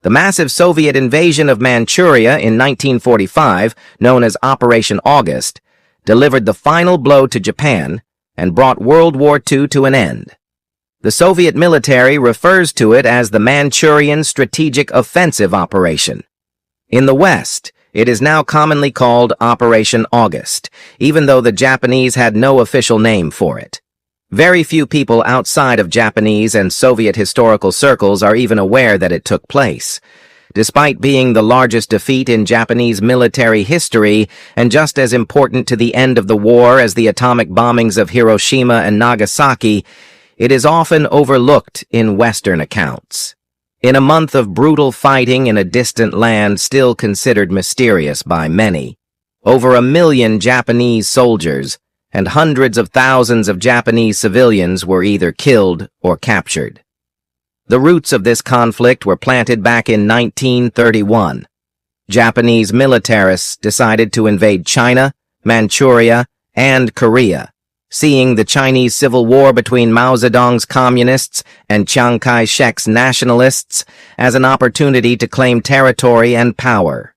The massive Soviet invasion of Manchuria in 1945, known as Operation August, delivered the final blow to Japan and brought World War II to an end. The Soviet military refers to it as the Manchurian Strategic Offensive Operation. In the West, it is now commonly called Operation August, even though the Japanese had no official name for it. Very few people outside of Japanese and Soviet historical circles are even aware that it took place. Despite being the largest defeat in Japanese military history and just as important to the end of the war as the atomic bombings of Hiroshima and Nagasaki, it is often overlooked in Western accounts. In a month of brutal fighting in a distant land still considered mysterious by many, over 1 million Japanese soldiers and hundreds of thousands of Japanese civilians were either killed or captured. The roots of this conflict were planted back in 1931. Japanese militarists decided to invade China, Manchuria, and Korea, seeing the Chinese Civil War between Mao Zedong's communists and Chiang Kai-shek's nationalists as an opportunity to claim territory and power.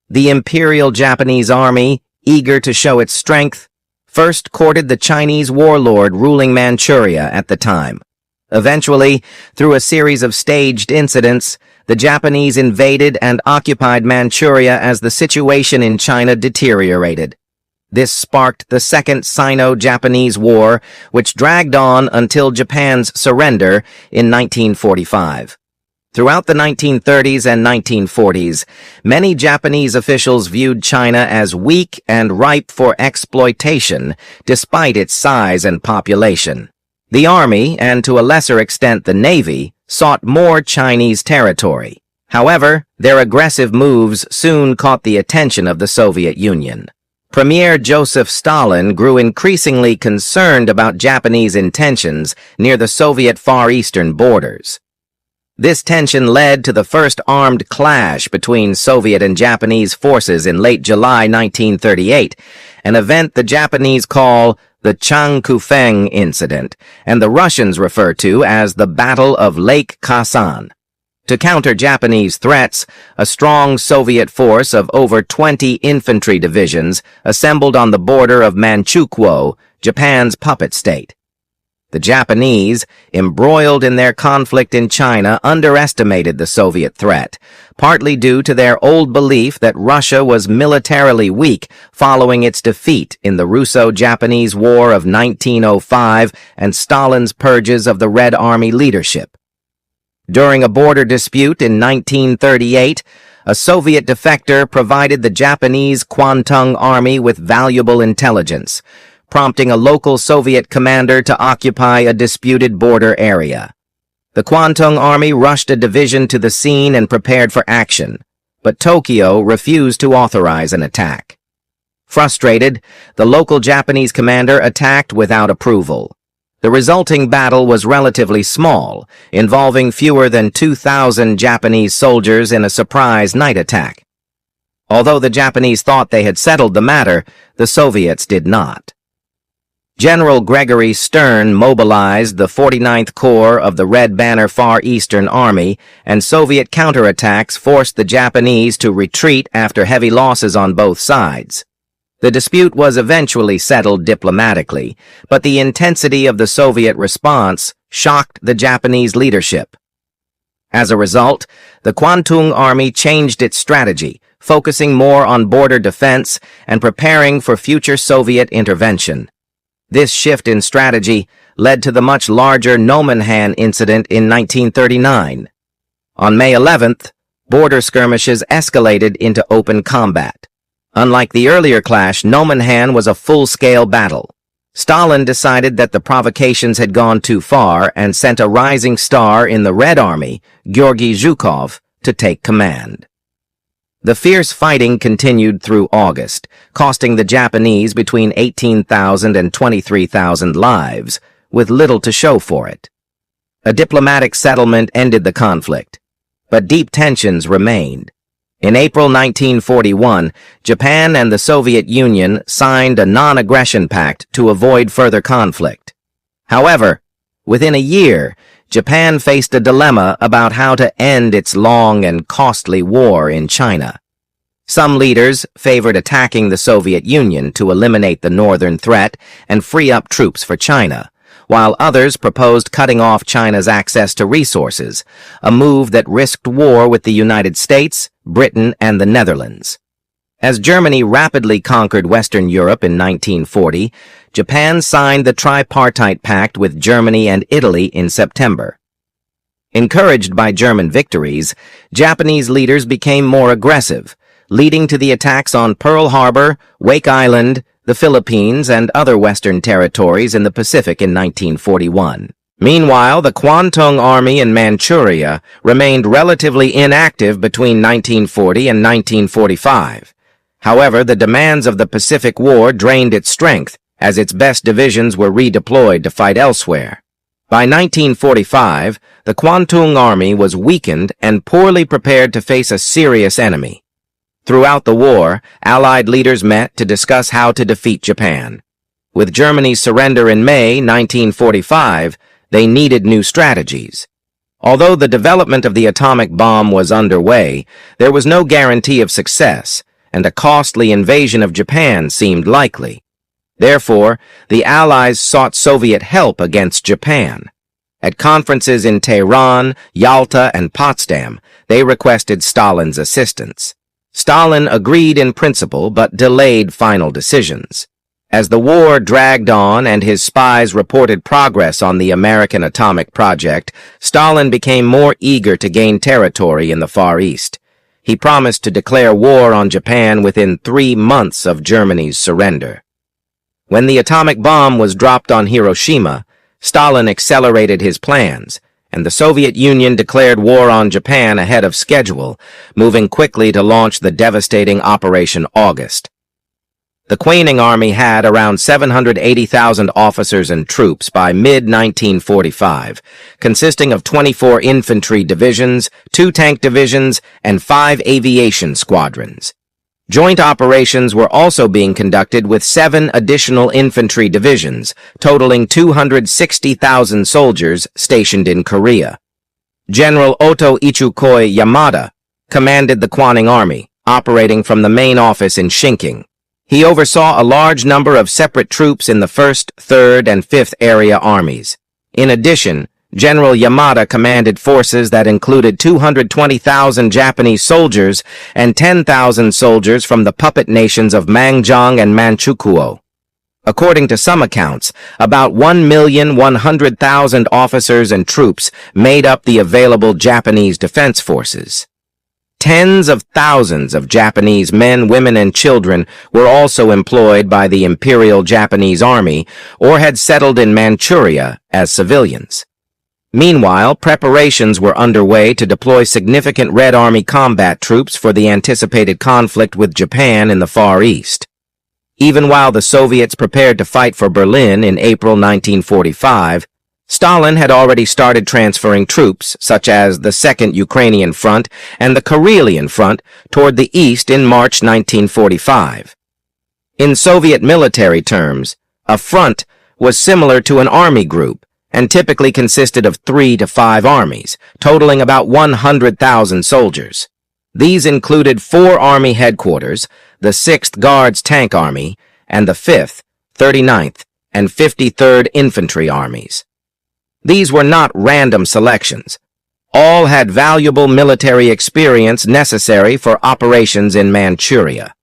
The Imperial Japanese Army, eager to show its strength, first courted the Chinese warlord ruling Manchuria at the time. Eventually, through a series of staged incidents, the Japanese invaded and occupied Manchuria as the situation in China deteriorated. This sparked the Second Sino-Japanese War, which dragged on until Japan's surrender in 1945. Throughout the 1930s and 1940s, many Japanese officials viewed China as weak and ripe for exploitation, despite its size and population. The Army, and to a lesser extent the Navy, sought more Chinese territory. However, their aggressive moves soon caught the attention of the Soviet Union. Premier Joseph Stalin grew increasingly concerned about Japanese intentions near the Soviet Far Eastern borders. This tension led to the first armed clash between Soviet and Japanese forces in late July 1938, an event the Japanese call the Changkufeng Incident, and the Russians refer to as the Battle of Lake Khasan. To counter Japanese threats, a strong Soviet force of over 20 infantry divisions assembled on the border of Manchukuo, Japan's puppet state. The Japanese, embroiled in their conflict in China, underestimated the Soviet threat, partly due to their old belief that Russia was militarily weak following its defeat in the Russo-Japanese War of 1905 and Stalin's purges of the Red Army leadership. During a border dispute in 1938, a Soviet defector provided the Japanese Kwantung Army with valuable intelligence, prompting a local Soviet commander to occupy a disputed border area. The Kwantung Army rushed a division to the scene and prepared for action, but Tokyo refused to authorize an attack. Frustrated, the local Japanese commander attacked without approval. The resulting battle was relatively small, involving fewer than 2,000 Japanese soldiers in a surprise night attack. Although the Japanese thought they had settled the matter, the Soviets did not. General Gregory Stern mobilized the 49th Corps of the Red Banner Far Eastern Army, and Soviet counterattacks forced the Japanese to retreat after heavy losses on both sides. The dispute was eventually settled diplomatically, but the intensity of the Soviet response shocked the Japanese leadership. As a result, the Kwantung Army changed its strategy, focusing more on border defense and preparing for future Soviet intervention. This shift in strategy led to the much larger Nomonhan incident in 1939. On May 11th, border skirmishes escalated into open combat. Unlike the earlier clash, Nomonhan was a full-scale battle. Stalin decided that the provocations had gone too far and sent a rising star in the Red Army, Georgy Zhukov, to take command. The fierce fighting continued through August, costing the Japanese between 18,000 and 23,000 lives, with little to show for it. A diplomatic settlement ended the conflict, but deep tensions remained. In April 1941, Japan and the Soviet Union signed a non-aggression pact to avoid further conflict. However, within a year, Japan faced a dilemma about how to end its long and costly war in China. Some leaders favored attacking the Soviet Union to eliminate the northern threat and free up troops for China, while others proposed cutting off China's access to resources, a move that risked war with the United States, Britain, and the Netherlands. As Germany rapidly conquered Western Europe in 1940, Japan signed the Tripartite Pact with Germany and Italy in September. Encouraged by German victories, Japanese leaders became more aggressive, leading to the attacks on Pearl Harbor, Wake Island, the Philippines, and other Western territories in the Pacific in 1941. Meanwhile, the Kwantung Army in Manchuria remained relatively inactive between 1940 and 1945. However, the demands of the Pacific War drained its strength, as its best divisions were redeployed to fight elsewhere. By 1945, the Kwantung Army was weakened and poorly prepared to face a serious enemy. Throughout the war, Allied leaders met to discuss how to defeat Japan. With Germany's surrender in May 1945, they needed new strategies. Although the development of the atomic bomb was underway, there was no guarantee of success, and a costly invasion of Japan seemed likely. Therefore, the Allies sought Soviet help against Japan. At conferences in Tehran, Yalta, and Potsdam, they requested Stalin's assistance. Stalin agreed in principle but delayed final decisions. As the war dragged on and his spies reported progress on the American atomic project, Stalin became more eager to gain territory in the Far East. He promised to declare war on Japan within 3 months of Germany's surrender. When the atomic bomb was dropped on Hiroshima, Stalin accelerated his plans, and the Soviet Union declared war on Japan ahead of schedule, moving quickly to launch the devastating Operation August. The Kwantung Army had around 780,000 officers and troops by mid-1945, consisting of 24 infantry divisions, 2 tank divisions, and 5 aviation squadrons. Joint operations were also being conducted with 7 additional infantry divisions, totaling 260,000 soldiers stationed in Korea. General Oto Ichukoi Yamada commanded the Kwantung Army, operating from the main office in Shinking. He oversaw a large number of separate troops in the 1st, 3rd, and 5th Area Armies. In addition, General Yamada commanded forces that included 220,000 Japanese soldiers and 10,000 soldiers from the puppet nations of Mangyang and Manchukuo. According to some accounts, about 1,100,000 officers and troops made up the available Japanese defense forces. Tens of thousands of Japanese men, women, and children were also employed by the Imperial Japanese Army or had settled in Manchuria as civilians. Meanwhile, preparations were underway to deploy significant Red Army combat troops for the anticipated conflict with Japan in the Far East. Even while the Soviets prepared to fight for Berlin in April 1945, Stalin had already started transferring troops, such as the Second Ukrainian Front and the Karelian Front, toward the east in March 1945. In Soviet military terms, a front was similar to an army group, and typically consisted of 3 to 5 armies, totaling about 100,000 soldiers. These included 4 army headquarters, the 6th Guards Tank Army, and the 5th, 39th, and 53rd Infantry Armies. These were not random selections. All had valuable military experience necessary for operations in Manchuria.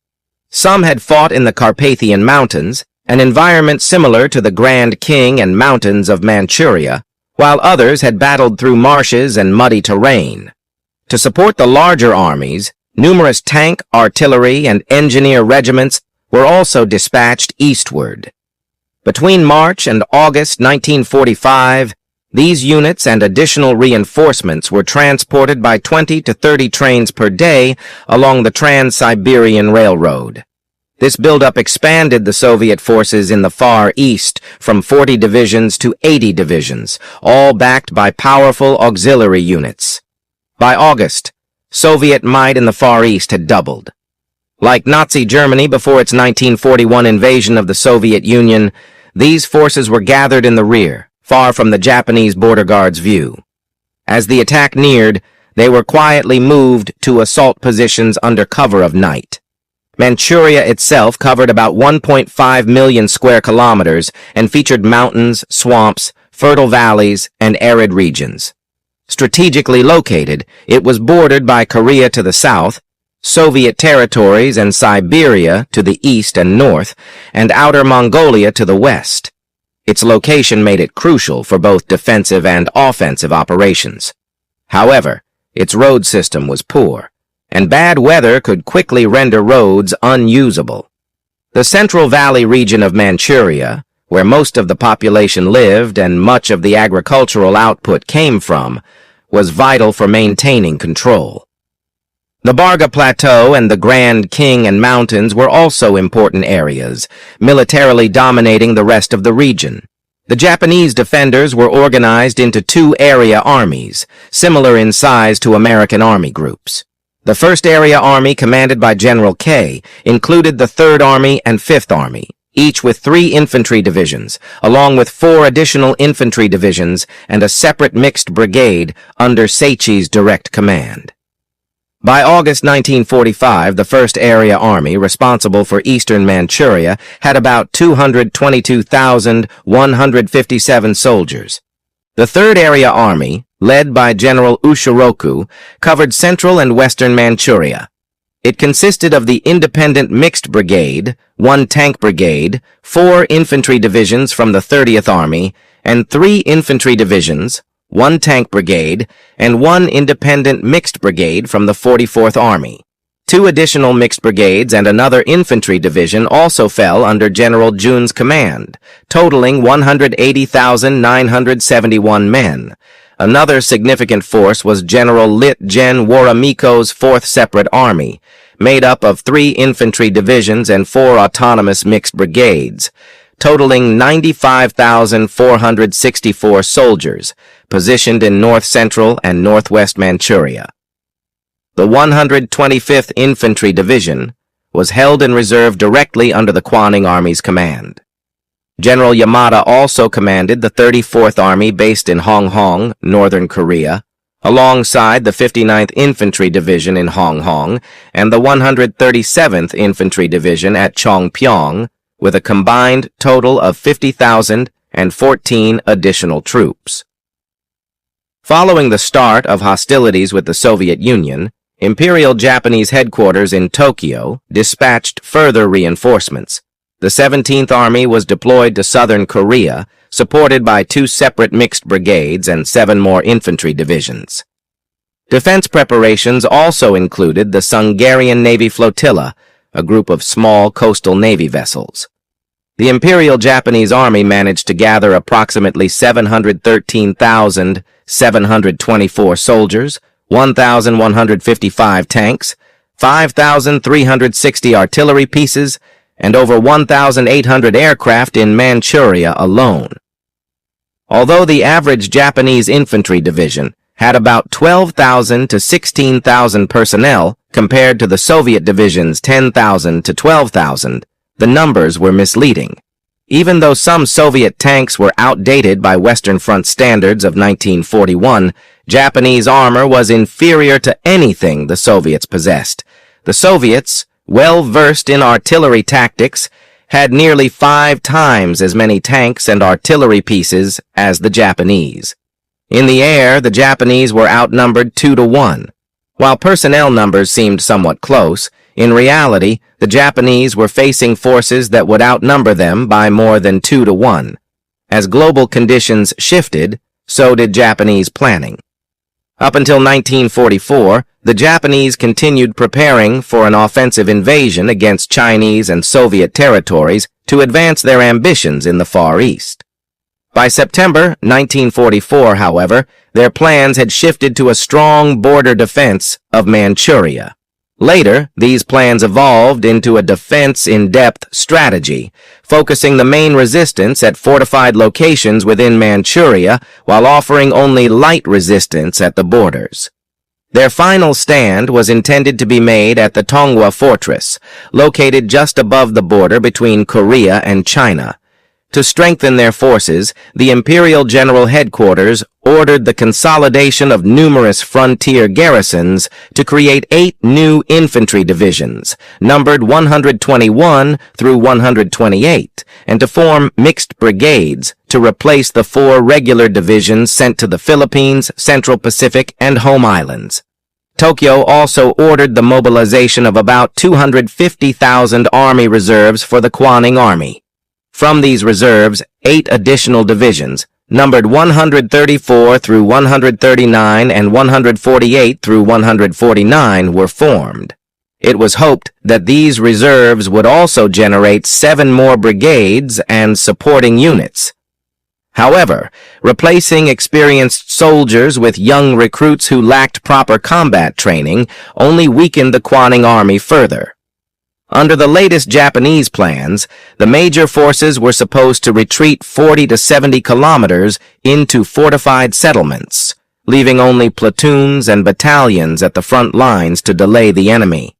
Some had fought in the Carpathian Mountains, an environment similar to the Grand King and mountains of Manchuria, while others had battled through marshes and muddy terrain. To support the larger armies, numerous tank, artillery, and engineer regiments were also dispatched eastward. Between March and August 1945, these units and additional reinforcements were transported by 20 to 30 trains per day along the Trans-Siberian Railroad. This buildup expanded the Soviet forces in the Far East from 40 divisions to 80 divisions, all backed by powerful auxiliary units. By August, Soviet might in the Far East had doubled. Like Nazi Germany before its 1941 invasion of the Soviet Union, these forces were gathered in the rear, far from the Japanese border guards' view. As the attack neared, they were quietly moved to assault positions under cover of night. Manchuria itself covered about 1.5 million square kilometers and featured mountains, swamps, fertile valleys, and arid regions. Strategically located, it was bordered by Korea to the south, Soviet territories and Siberia to the east and north, and Outer Mongolia to the west. Its location made it crucial for both defensive and offensive operations. However, its road system was poor, and bad weather could quickly render roads unusable. The Central Valley region of Manchuria, where most of the population lived and much of the agricultural output came from, was vital for maintaining control. The Barga Plateau and the Grand King Mountains were also important areas, militarily dominating the rest of the region. The Japanese defenders were organized into two area armies, similar in size to American army groups. The 1st Area Army, commanded by General K, included the 3rd Army and 5th Army, each with 3 infantry divisions, along with 4 additional infantry divisions and a separate mixed brigade under Seichi's direct command. By August 1945, the 1st Area Army, responsible for eastern Manchuria, had about 222,157 soldiers. The 3rd Area Army, led by General Ushiroku, covered central and western Manchuria. It consisted of the Independent Mixed Brigade, 1 tank brigade, 4 infantry divisions from the 30th Army, and 3 infantry divisions, 1 tank brigade, and 1 independent mixed brigade from the 44th Army. 2 additional mixed brigades and another infantry division also fell under General Jun's command, totaling 180,971 men. Another significant force was General Lit Gen Waramiko's 4th Separate Army, made up of 3 infantry divisions and 4 autonomous mixed brigades, totaling 95,464 soldiers, positioned in north-central and northwest Manchuria. The 125th Infantry Division was held in reserve directly under the Kwantung Army's command. General Yamada also commanded the 34th Army based in Honghong, northern Korea, alongside the 59th Infantry Division in Honghong and the 137th Infantry Division at Chongpyong, with a combined total of 50,014 additional troops. Following the start of hostilities with the Soviet Union, Imperial Japanese headquarters in Tokyo dispatched further reinforcements. The 17th Army was deployed to southern Korea, supported by 2 separate mixed brigades and 7 more infantry divisions. Defense preparations also included the Sungarian Navy Flotilla, a group of small coastal navy vessels. The Imperial Japanese Army managed to gather approximately 713,724 soldiers, 1,155 tanks, 5,360 artillery pieces, and over 1,800 aircraft in Manchuria alone. Although the average Japanese infantry division had about 12,000 to 16,000 personnel compared to the Soviet division's 10,000 to 12,000, the numbers were misleading. Even though some Soviet tanks were outdated by Western Front standards of 1941, Japanese armor was inferior to anything the Soviets possessed. The Soviets, well versed in artillery tactics, had nearly 5 times as many tanks and artillery pieces as the Japanese. In the air, the Japanese were outnumbered 2 to 1. While personnel numbers seemed somewhat close, in reality, the Japanese were facing forces that would outnumber them by more than 2 to 1. As global conditions shifted, so did Japanese planning. Up until 1944, the Japanese continued preparing for an offensive invasion against Chinese and Soviet territories to advance their ambitions in the Far East. By September 1944, however, their plans had shifted to a strong border defense of Manchuria. Later, these plans evolved into a defense-in-depth strategy, focusing the main resistance at fortified locations within Manchuria while offering only light resistance at the borders. Their final stand was intended to be made at the Tonghua Fortress, located just above the border between Korea and China. To strengthen their forces, the Imperial General Headquarters ordered the consolidation of numerous frontier garrisons to create 8 new infantry divisions, numbered 121 through 128, and to form mixed brigades to replace the 4 regular divisions sent to the Philippines, Central Pacific, and home islands. Tokyo also ordered the mobilization of about 250,000 Army reserves for the Kwantung Army. From these reserves, 8 additional divisions, numbered 134 through 139 and 148 through 149, were formed. It was hoped that these reserves would also generate 7 more brigades and supporting units. However, replacing experienced soldiers with young recruits who lacked proper combat training only weakened the Kwantung Army further. Under the latest Japanese plans, the major forces were supposed to retreat 40 to 70 kilometers into fortified settlements, leaving only platoons and battalions at the front lines to delay the enemy.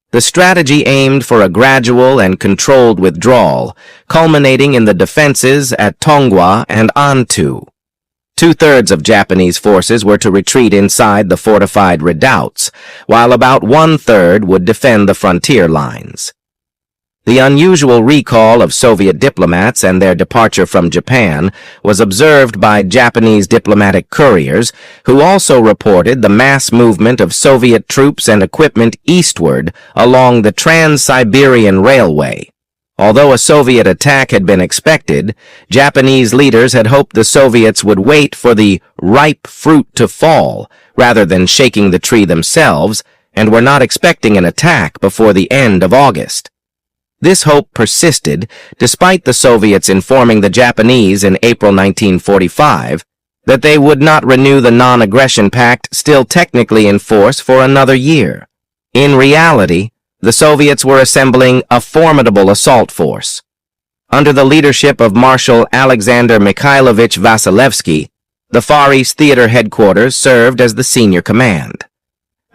The strategy aimed for a gradual and controlled withdrawal, culminating in the defenses at Tongwa and Antu. 2/3 of Japanese forces were to retreat inside the fortified redoubts, while about 1/3 would defend the frontier lines. The unusual recall of Soviet diplomats and their departure from Japan was observed by Japanese diplomatic couriers, who also reported the mass movement of Soviet troops and equipment eastward along the Trans-Siberian Railway. Although a Soviet attack had been expected, Japanese leaders had hoped the Soviets would wait for the ripe fruit to fall rather than shaking the tree themselves, and were not expecting an attack before the end of August. This hope persisted despite the Soviets informing the Japanese in April 1945 that they would not renew the non-aggression pact still technically in force for another year. In reality, the Soviets were assembling a formidable assault force. Under the leadership of Marshal Alexander Mikhailovich Vasilevsky, the Far East Theater headquarters served as the senior command.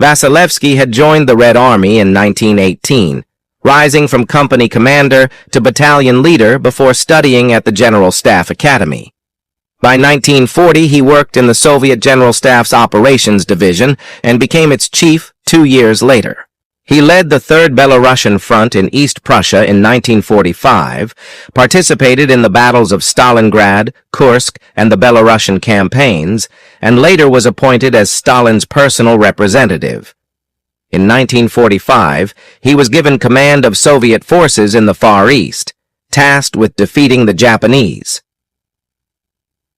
Vasilevsky had joined the Red Army in 1918, rising from company commander to battalion leader before studying at the General Staff Academy. By 1940, he worked in the Soviet General Staff's Operations Division and became its chief 2 years later. He led the 3rd Belarusian Front in East Prussia in 1945, participated in the battles of Stalingrad, Kursk, and the Belarusian campaigns, and later was appointed as Stalin's personal representative. In 1945, he was given command of Soviet forces in the Far East, tasked with defeating the Japanese.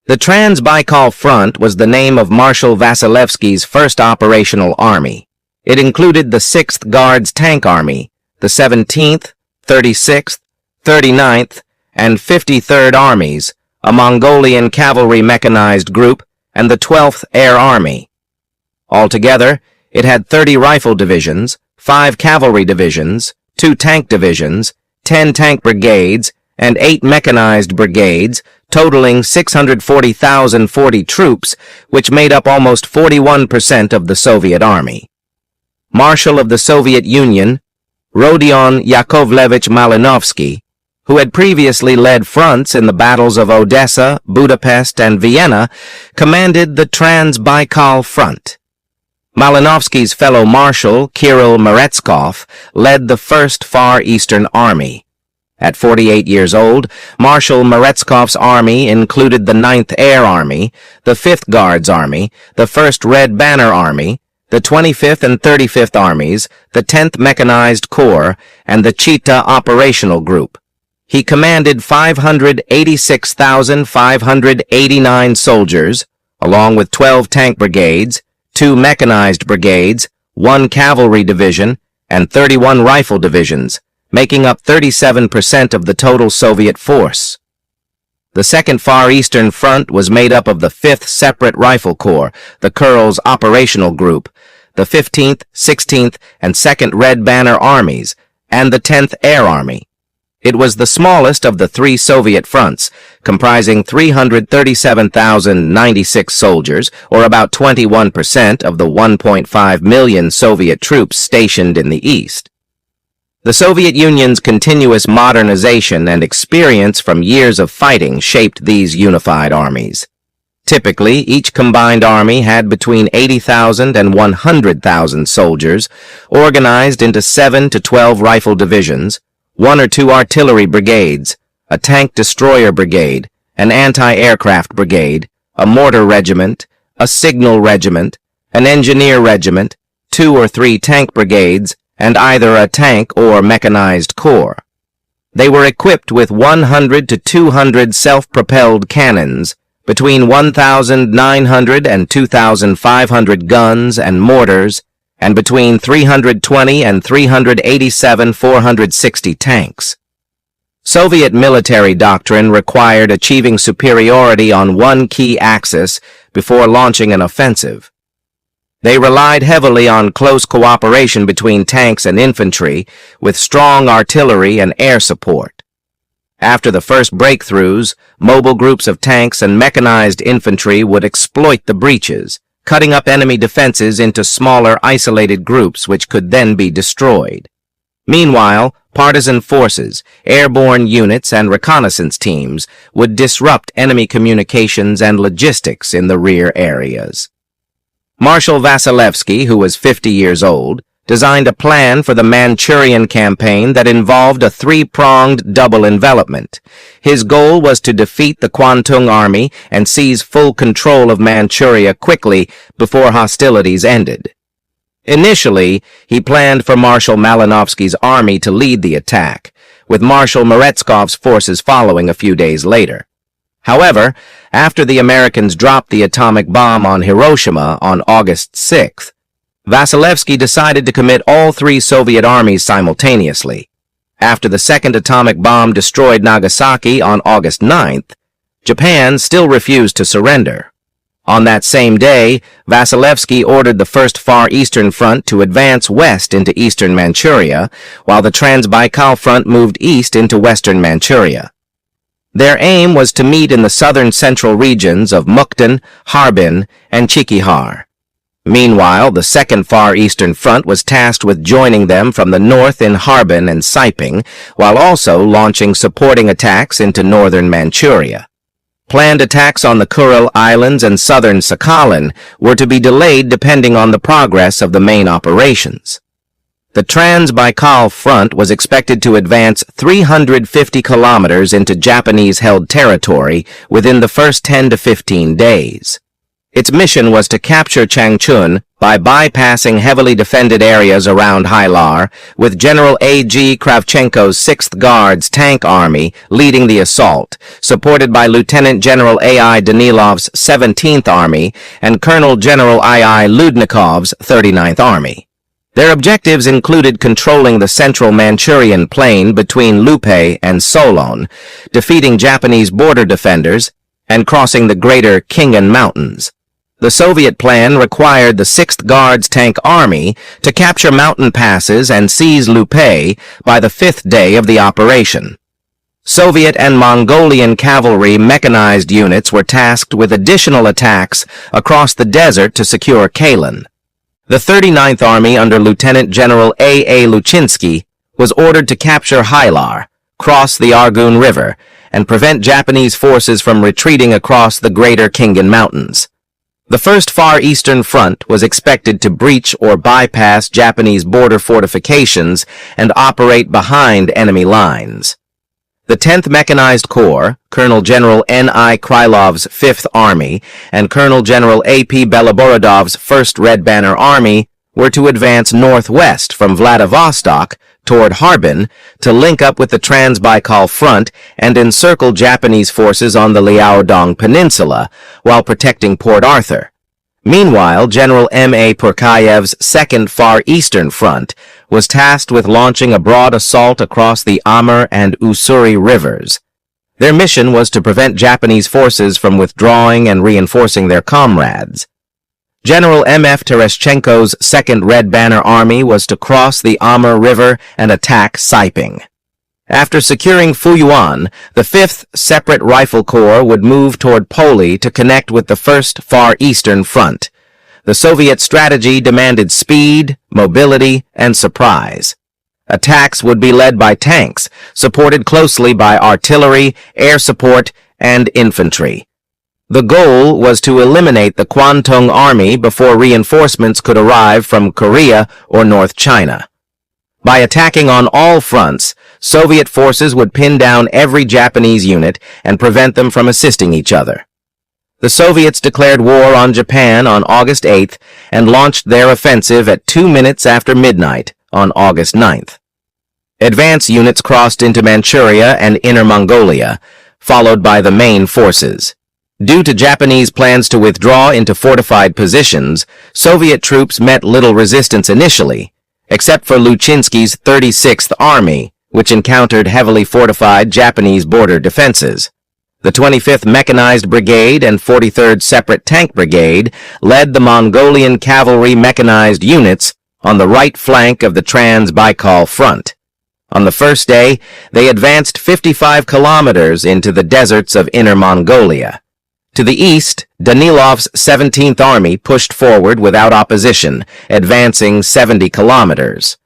The Trans-Baikal Front was the name of Marshal Vasilevsky's first operational army. It included the 6th Guards Tank Army, the 17th, 36th, 39th, and 53rd Armies, a Mongolian cavalry mechanized group, and the 12th Air Army. Altogether, it had 30 rifle divisions, 5 cavalry divisions, 2 tank divisions, 10 tank brigades, and 8 mechanized brigades, totaling 640,040 troops, which made up almost 41% of the Soviet Army. Marshal of the Soviet Union, Rodion Yakovlevich Malinovsky, who had previously led fronts in the battles of Odessa, Budapest, and Vienna, commanded the Trans-Baikal Front. Malinovsky's fellow marshal, Kirill Meretskov, led the 1st Far Eastern Army. At 48 years old, Marshal Meretskov's army included the 9th Air Army, the 5th Guards Army, the 1st Red Banner Army, the 25th and 35th Armies, the 10th Mechanized Corps, and the Chita Operational Group. He commanded 586,589 soldiers, along with 12 tank brigades, 2 mechanized brigades, 1 cavalry division, and 31 rifle divisions, making up 37% of the total Soviet force. The 2nd Far Eastern Front was made up of the 5th Separate Rifle Corps, the Kurils Operational Group, the 15th, 16th, and 2nd Red Banner Armies, and the 10th Air Army. It was the smallest of the 3 Soviet fronts, comprising 337,096 soldiers, or about 21% of the 1.5 million Soviet troops stationed in the East. The Soviet Union's continuous modernization and experience from years of fighting shaped these unified armies. Typically, each combined army had between 80,000 and 100,000 soldiers, organized into 7 to 12 rifle divisions, 1 or 2 artillery brigades, a tank destroyer brigade, an anti-aircraft brigade, a mortar regiment, a signal regiment, an engineer regiment, 2 or 3 tank brigades, and either a tank or mechanized corps. They were equipped with 100 to 200 self-propelled cannons, between 1,900 and 2,500 guns and mortars, and between 320 and 387 460 tanks. Soviet military doctrine required achieving superiority on one key axis before launching an offensive. They relied heavily on close cooperation between tanks and infantry, with strong artillery and air support. After the first breakthroughs, mobile groups of tanks and mechanized infantry would exploit the breaches, cutting up enemy defenses into smaller, isolated groups which could then be destroyed. Meanwhile, partisan forces, airborne units, and reconnaissance teams would disrupt enemy communications and logistics in the rear areas. Marshal Vasilevsky, who was 50 years old, designed a plan for the Manchurian campaign that involved a 3-pronged double envelopment. His goal was to defeat the Kwantung Army and seize full control of Manchuria quickly before hostilities ended. Initially, he planned for Marshal Malinovsky's army to lead the attack, with Marshal Meretskov's forces following a few days later. However, after the Americans dropped the atomic bomb on Hiroshima on August 6th, Vasilevsky decided to commit all 3 Soviet armies simultaneously. After the second atomic bomb destroyed Nagasaki on August 9th, Japan still refused to surrender. On that same day, Vasilevsky ordered the First Far Eastern Front to advance west into eastern Manchuria, while the Trans-Baikal Front moved east into western Manchuria. Their aim was to meet in the southern central regions of Mukden, Harbin, and Qiqihar. Meanwhile, the Second Far Eastern Front was tasked with joining them from the north in Harbin and Saiping, while also launching supporting attacks into northern Manchuria. Planned attacks on the Kuril Islands and southern Sakhalin were to be delayed depending on the progress of the main operations. The Trans-Baikal Front was expected to advance 350 kilometers into Japanese-held territory within the first 10 to 15 days. Its mission was to capture Changchun by bypassing heavily defended areas around Hailar, with General A.G. Kravchenko's 6th Guards Tank Army leading the assault, supported by Lieutenant General A.I. Danilov's 17th Army and Colonel General I.I. Ludnikov's 39th Army. Their objectives included controlling the central Manchurian plain between Lupe and Solon, defeating Japanese border defenders, and crossing the greater Khingan Mountains. The Soviet plan required the 6th Guards Tank Army to capture mountain passes and seize Lupe by the 5th day of the operation. Soviet and Mongolian cavalry mechanized units were tasked with additional attacks across the desert to secure Kalen. The 39th Army under Lieutenant General A.A. Luchinsky was ordered to capture Hailar, cross the Argun River, and prevent Japanese forces from retreating across the greater Khingan Mountains. The First Far Eastern Front was expected to breach or bypass Japanese border fortifications and operate behind enemy lines. The 10th Mechanized Corps, Colonel General N.I. Krylov's 5th Army, and Colonel General A.P. Beloborodov's 1st Red Banner Army were to advance northwest from Vladivostok toward Harbin to link up with the Trans-Baikal Front and encircle Japanese forces on the Liaodong Peninsula while protecting Port Arthur. Meanwhile, General M.A. Purkayev's 2nd Far Eastern Front was tasked with launching a broad assault across the Amur and Ussuri rivers. Their mission was to prevent Japanese forces from withdrawing and reinforcing their comrades. General M.F. Tereshchenko's 2nd Red Banner Army was to cross the Amur River and attack Saiping. After securing Fuyuan, the 5th Separate Rifle Corps would move toward Poli to connect with the 1st Far Eastern Front. The Soviet strategy demanded speed, mobility, and surprise. Attacks would be led by tanks, supported closely by artillery, air support, and infantry. The goal was to eliminate the Kwantung Army before reinforcements could arrive from Korea or North China. By attacking on all fronts, Soviet forces would pin down every Japanese unit and prevent them from assisting each other. The Soviets declared war on Japan on August 8th and launched their offensive at 2 minutes after midnight on August 9th. Advance units crossed into Manchuria and Inner Mongolia, followed by the main forces. Due to Japanese plans to withdraw into fortified positions, Soviet troops met little resistance initially, except for Lutchinsky's 36th Army, which encountered heavily fortified Japanese border defenses. The 25th Mechanized Brigade and 43rd Separate Tank Brigade led the Mongolian cavalry mechanized units on the right flank of the Trans-Baikal Front. On the first day, they advanced 55 kilometers into the deserts of Inner Mongolia. To the east, Danilov's 17th Army pushed forward without opposition, advancing 70 kilometers.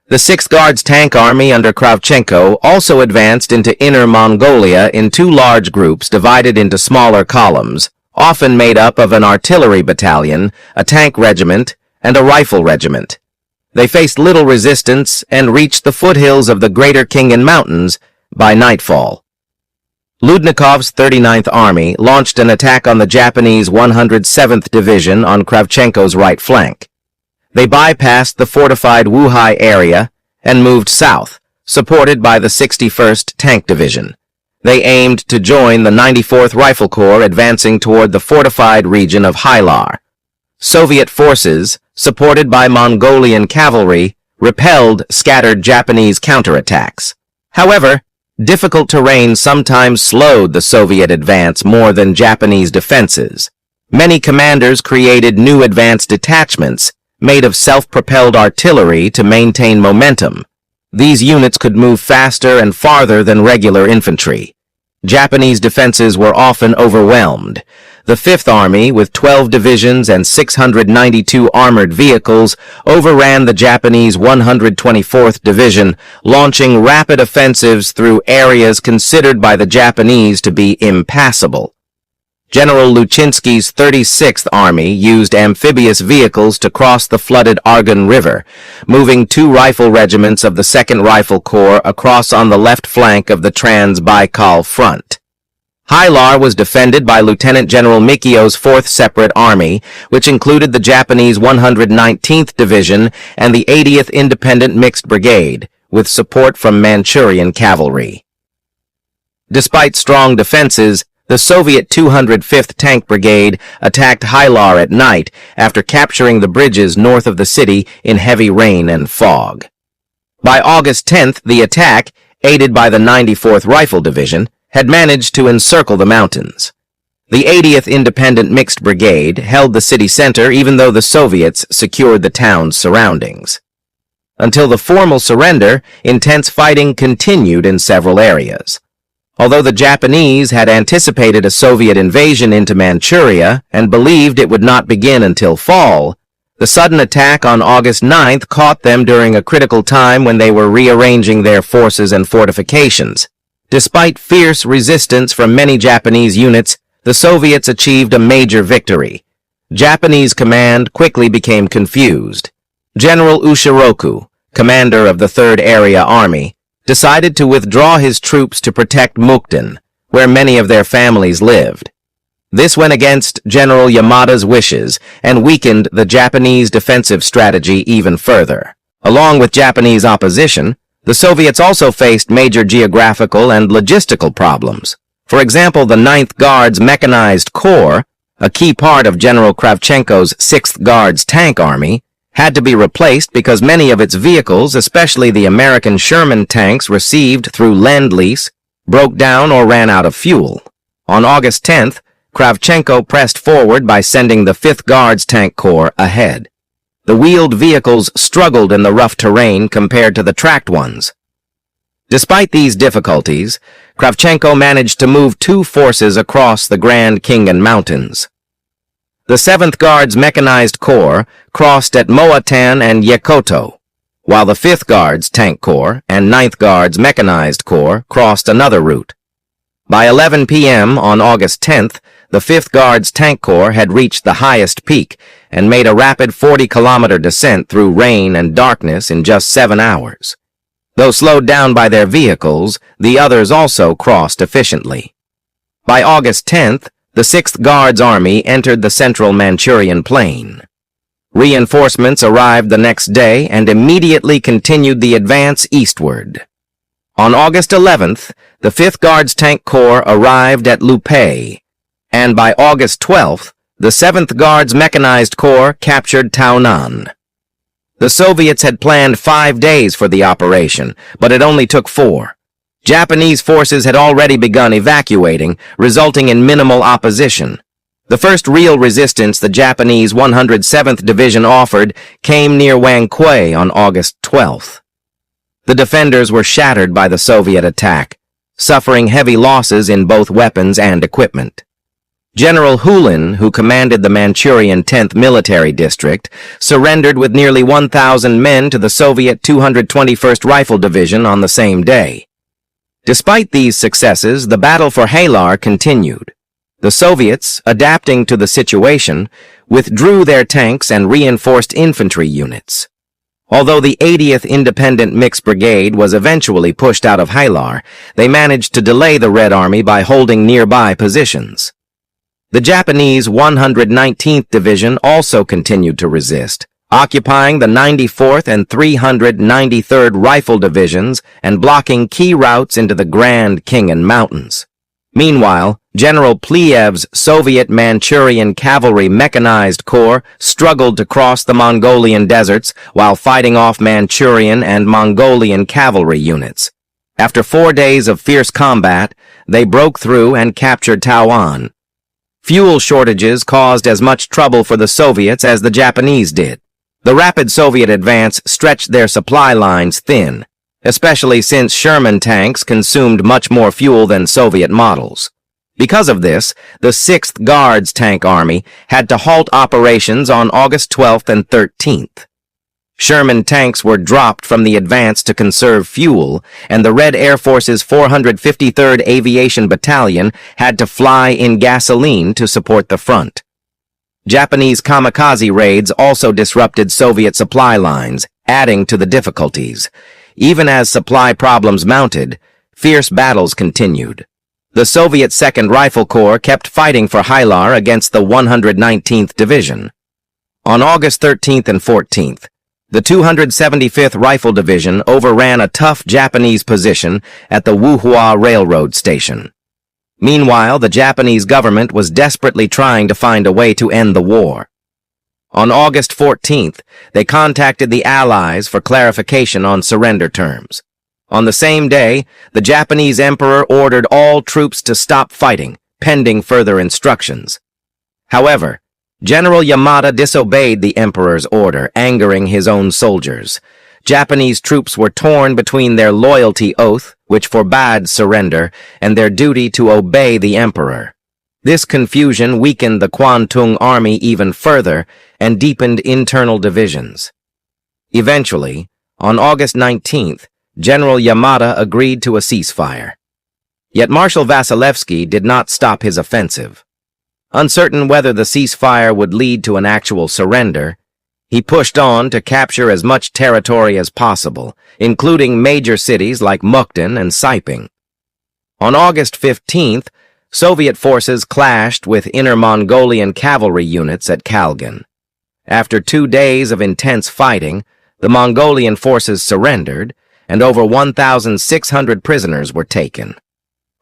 The 6th Guards Tank Army under Kravchenko also advanced into Inner Mongolia in two large groups divided into smaller columns, often made up of an artillery battalion, a tank regiment, and a rifle regiment. They faced little resistance and reached the foothills of the Greater Khingan Mountains by nightfall. Ludnikov's 39th Army launched an attack on the Japanese 107th Division on Kravchenko's right flank. They bypassed the fortified Wuhai area and moved south, supported by the 61st Tank Division. They aimed to join the 94th Rifle Corps advancing toward the fortified region of Hylar. Soviet forces, supported by Mongolian cavalry, repelled scattered Japanese counterattacks. However, difficult terrain sometimes slowed the Soviet advance more than Japanese defenses. Many commanders created new advance detachments made of self-propelled artillery to maintain momentum. These units could move faster and farther than regular infantry. Japanese defenses were often overwhelmed. The 5th Army, with 12 divisions and 692 armored vehicles, overran the Japanese 124th Division, launching rapid offensives through areas considered by the Japanese to be impassable. General Lutchinsky's 36th Army used amphibious vehicles to cross the flooded Argun River, moving 2 rifle regiments of the 2nd Rifle Corps across on the left flank of the Trans-Baikal Front. Hylar was defended by Lieutenant General Mikio's 4th Separate Army, which included the Japanese 119th Division and the 80th Independent Mixed Brigade, with support from Manchurian cavalry. Despite strong defenses, the Soviet 205th Tank Brigade attacked Hylar at night after capturing the bridges north of the city in heavy rain and fog. By August 10th, the attack, aided by the 94th Rifle Division, had managed to encircle the mountains. The 80th Independent Mixed Brigade held the city center even though the Soviets secured the town's surroundings. Until the formal surrender, intense fighting continued in several areas. Although the Japanese had anticipated a Soviet invasion into Manchuria and believed it would not begin until fall, the sudden attack on August 9th caught them during a critical time when they were rearranging their forces and fortifications. Despite fierce resistance from many Japanese units, the Soviets achieved a major victory. Japanese command quickly became confused. General Ushiroku, commander of the 3rd Area Army, decided to withdraw his troops to protect Mukden, where many of their families lived. This went against General Yamada's wishes and weakened the Japanese defensive strategy even further. Along with Japanese opposition, the Soviets also faced major geographical and logistical problems. For example, the 9th Guards Mechanized Corps, a key part of General Kravchenko's 6th Guards Tank Army, had to be replaced because many of its vehicles, especially the American Sherman tanks received through Lend-Lease, broke down or ran out of fuel. On August 10th, Kravchenko pressed forward by sending the 5th Guards Tank Corps ahead. The wheeled vehicles struggled in the rough terrain compared to the tracked ones. Despite these difficulties, Kravchenko managed to move 2 forces across the Grand Khingan Mountains. The 7th Guards Mechanized Corps crossed at Moatan and Yekoto, while the 5th Guards Tank Corps and 9th Guards Mechanized Corps crossed another route. By 11 p.m. on August 10th, the 5th Guards Tank Corps had reached the highest peak and made a rapid 40-kilometer descent through rain and darkness in just 7 hours. Though slowed down by their vehicles, the others also crossed efficiently. By August 10th, the 6th Guards Army entered the central Manchurian plain. Reinforcements arrived the next day and immediately continued the advance eastward. On August 11th, the 5th Guards Tank Corps arrived at Lupe, and by August 12th, the 7th Guards Mechanized Corps captured Taunan. The Soviets had planned 5 days for the operation, but it only took 4. Japanese forces had already begun evacuating, resulting in minimal opposition. The first real resistance the Japanese 107th Division offered came near Wangquei on August 12th. The defenders were shattered by the Soviet attack, suffering heavy losses in both weapons and equipment. General Hulin, who commanded the Manchurian 10th Military District, surrendered with nearly 1,000 men to the Soviet 221st Rifle Division on the same day. Despite these successes, the battle for Halar continued. The Soviets, adapting to the situation, withdrew their tanks and reinforced infantry units. Although the 80th Independent Mixed Brigade was eventually pushed out of Halar, they managed to delay the Red Army by holding nearby positions. The Japanese 119th Division also continued to resist, occupying the 94th and 393rd Rifle Divisions and blocking key routes into the Grand Khingan Mountains. Meanwhile, General Pliev's Soviet Manchurian Cavalry Mechanized Corps struggled to cross the Mongolian deserts while fighting off Manchurian and Mongolian cavalry units. After 4 days of fierce combat, they broke through and captured Taiwan. Fuel shortages caused as much trouble for the Soviets as the Japanese did. The rapid Soviet advance stretched their supply lines thin, especially since Sherman tanks consumed much more fuel than Soviet models. Because of this, the 6th Guards Tank Army had to halt operations on August 12th and 13th. Sherman tanks were dropped from the advance to conserve fuel, and the Red Air Force's 453rd Aviation Battalion had to fly in gasoline to support the front. Japanese kamikaze raids also disrupted Soviet supply lines, adding to the difficulties. Even as supply problems mounted, fierce battles continued. The Soviet 2nd Rifle Corps kept fighting for Halar against the 119th Division. On August 13th and 14th, the 275th Rifle Division overran a tough Japanese position at the Wuhua Railroad Station. Meanwhile, the Japanese government was desperately trying to find a way to end the war. On August 14th, they contacted the Allies for clarification on surrender terms. On the same day, the Japanese emperor ordered all troops to stop fighting, pending further instructions. However, General Yamada disobeyed the emperor's order, angering his own soldiers. Japanese troops were torn between their loyalty oath, which forbade surrender, and their duty to obey the emperor. This confusion weakened the Kwantung Army even further and deepened internal divisions. Eventually, on August 19th, General Yamada agreed to a ceasefire. Yet Marshal Vasilevsky did not stop his offensive. Uncertain whether the ceasefire would lead to an actual surrender, he pushed on to capture as much territory as possible, including major cities like Mukden and Saiping. On August 15th, Soviet forces clashed with Inner Mongolian cavalry units at Kalgan. After 2 days of intense fighting, the Mongolian forces surrendered, and over 1,600 prisoners were taken.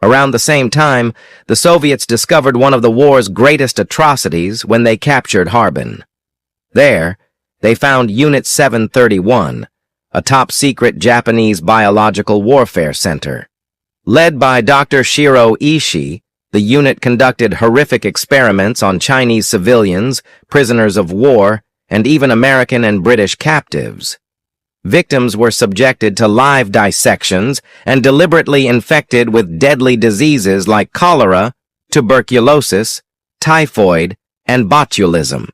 Around the same time, the Soviets discovered one of the war's greatest atrocities when they captured Harbin. There, they found Unit 731, a top-secret Japanese biological warfare center. Led by Dr. Shiro Ishii, the unit conducted horrific experiments on Chinese civilians, prisoners of war, and even American and British captives. Victims were subjected to live dissections and deliberately infected with deadly diseases like cholera, tuberculosis, typhoid, and botulism.